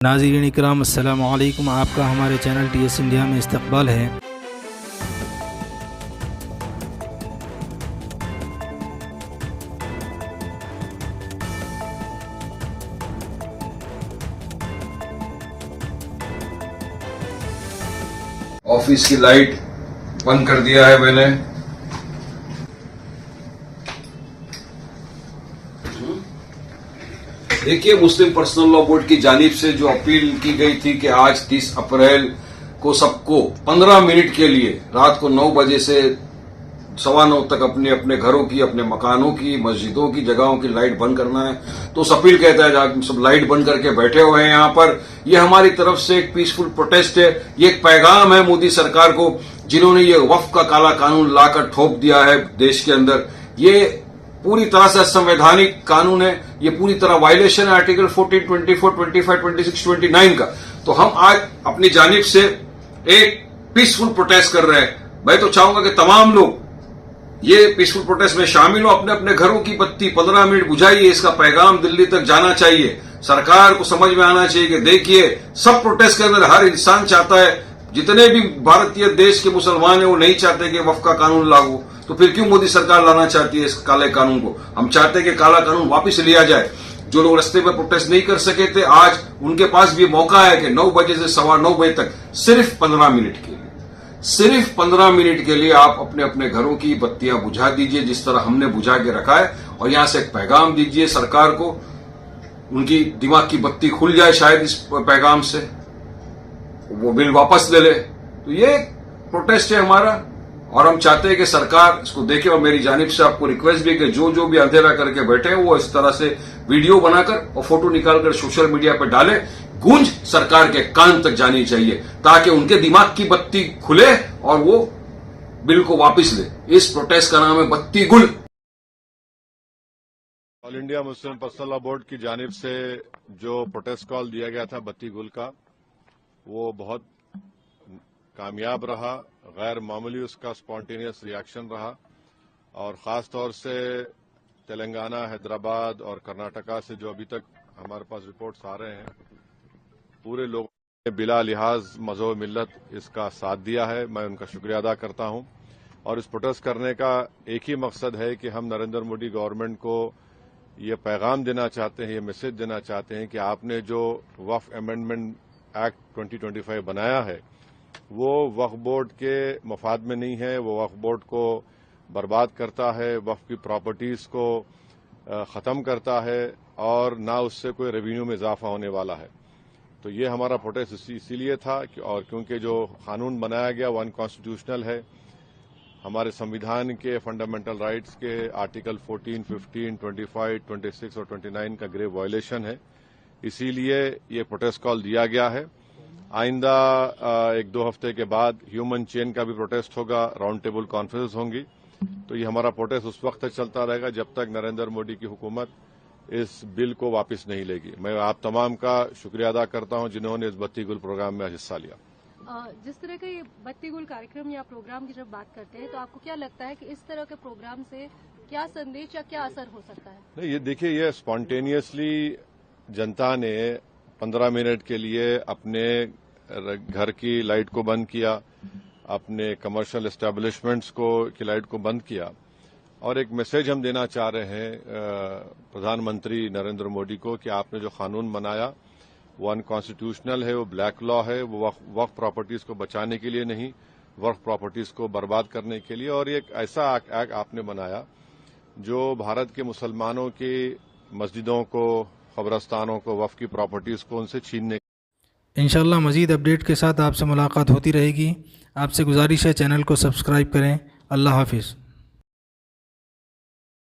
नाज़रीन इकराम अस्सलामु अलैकुम, आपका हमारे चैनल TS इंडिया में इस्तकबाल है। ऑफिस की लाइट बंद कर दिया है मैंने। देखिए, मुस्लिम पर्सनल लॉ बोर्ड की जानिब से जो अपील की गई थी कि आज 30 अप्रैल को सबको 15 मिनट के लिए रात को 9 बजे से 9:15 तक अपने अपने घरों की, अपने मकानों की, मस्जिदों की, जगहों की लाइट बंद करना है। तो उस अपील कहता है आज सब लाइट बंद करके बैठे हुए हैं यहाँ पर। ये हमारी तरफ से एक पीसफुल प्रोटेस्ट है। ये एक पैगाम है मोदी सरकार को, जिन्होंने ये वक्फ का काला कानून लाकर ठोक दिया है देश के अंदर। ये पूरी तरह से संवैधानिक कानून है। ये पूरी तरह वायलेशन है आर्टिकल 14, 24, 25, 26, 29 का। तो हम आज अपनी जानिब से एक पीसफुल प्रोटेस्ट कर रहे हैं। मैं तो चाहूंगा कि तमाम लोग ये पीसफुल प्रोटेस्ट में शामिल हो। अपने अपने घरों की बत्ती 15 मिनट बुझाइए। इसका पैगाम दिल्ली तक जाना चाहिए। सरकार को समझ में आना चाहिए कि देखिए, सब प्रोटेस्ट के अंदर हर इंसान चाहता है, जितने भी भारतीय देश के मुसलमान हैं वो नहीं चाहते कि वक्फ का कानून लागू। तो फिर क्यों मोदी सरकार लाना चाहती है इस काले कानून को? हम चाहते हैं कि काला कानून वापस लिया जाए। जो लोग रास्ते में प्रोटेस्ट नहीं कर सके थे, आज उनके पास भी मौका है कि 9 बजे से 9:15 बजे तक सिर्फ 15 मिनट के लिए, सिर्फ 15 मिनट के लिए आप अपने अपने घरों की बत्तियां बुझा दीजिए, जिस तरह हमने बुझा के रखा है। और यहां से एक पैगाम दीजिए सरकार को, उनकी दिमाग की बत्ती खुल जाए शायद इस पैगाम से, वो बिल वापस ले ले। तो ये प्रोटेस्ट है हमारा और हम चाहते हैं कि सरकार इसको देखे। और मेरी जानिब से आपको रिक्वेस्ट भी है कि जो भी अंधेरा करके बैठे हैं वो इस तरह से वीडियो बनाकर और फोटो निकालकर सोशल मीडिया पर डाले। गूंज सरकार के कान तक जानी चाहिए ताकि उनके दिमाग की बत्ती खुले और वो बिल को वापस ले। इस प्रोटेस्ट का नाम है बत्ती गुल। All India Muslim personal law board की जानिब से जो प्रोटेस्ट कॉल दिया गया था बत्ती गुल का, वो बहुत कामयाब रहा। गैर मामूली उसका स्पॉन्टेनियस रिएक्शन रहा। और खास तौर से तेलंगाना, हैदराबाद और कर्नाटका से जो अभी तक हमारे पास रिपोर्ट्स आ रहे हैं, पूरे लोगों ने बिला लिहाज मज़हब मिल्लत इसका साथ दिया है। मैं उनका शुक्रिया अदा करता हूं। और इस प्रोटेस्ट करने का एक ही मकसद है कि हम नरेंद्र मोदी गवर्नमेंट को ये पैगाम देना चाहते हैं, ये मैसेज देना चाहते हैं कि आपने जो वक्फ अमेंडमेंट एक्ट 2025 बनाया है वो वक्फ बोर्ड के मफाद में नहीं है। वो वक्फ बोर्ड को बर्बाद करता है, वक्फ की प्रॉपर्टीज को ख़त्म करता है और ना उससे कोई रेवेन्यू में इजाफा होने वाला है। तो ये हमारा प्रोटेस्ट इसीलिए था और क्योंकि जो कानून बनाया गया वो अनकॉन्स्टिट्यूशनल है। हमारे संविधान के फंडामेंटल राइट्स के आर्टिकल 14, 15, 25, 26 और 29 का ग्रेव वायलेशन है। इसीलिए ये प्रोटेस्ट कॉल दिया गया है। आइंदा 1-2 हफ्ते के बाद ह्यूमन चेन का भी प्रोटेस्ट होगा, राउंड टेबल कॉन्फ्रेंस होंगी। तो ये हमारा प्रोटेस्ट उस वक्त तक चलता रहेगा जब तक नरेंद्र मोदी की हुकूमत इस बिल को वापस नहीं लेगी। मैं आप तमाम का शुक्रिया अदा करता हूं जिन्होंने इस बत्ती गुल प्रोग्राम में हिस्सा लिया। जिस तरह का ये बत्ती गुल कार्यक्रम या प्रोग्राम की जब बात करते हैं, तो आपको क्या लगता है कि इस तरह के प्रोग्राम से क्या संदेश या क्या असर हो सकता है? नहीं, ये देखिए, ये स्पॉन्टेनियसली जनता ने 15 मिनट के लिए अपने घर की लाइट को बंद किया, अपने कमर्शियल एस्टेब्लिशमेंट्स की लाइट को बंद किया। और एक मैसेज हम देना चाह रहे हैं प्रधानमंत्री नरेंद्र मोदी को कि आपने जो कानून बनाया वो अनकॉन्स्टिट्यूशनल है, वो ब्लैक लॉ है, वो वक्फ प्रॉपर्टीज को बचाने के लिए नहीं, वक्फ प्रॉपर्टीज को बर्बाद करने के लिए। और एक ऐसा एक्ट आपने बनाया जो भारत के मुसलमानों की मस्जिदों को, कब्रस्तानों को, वक्फ की प्रॉपर्टीज को उनसे छीनने। इंशाअल्लाह मज़ीद अपडेट के साथ आपसे मुलाकात होती रहेगी। आपसे गुजारिश है चैनल को सब्सक्राइब करें। अल्लाह हाफिज़।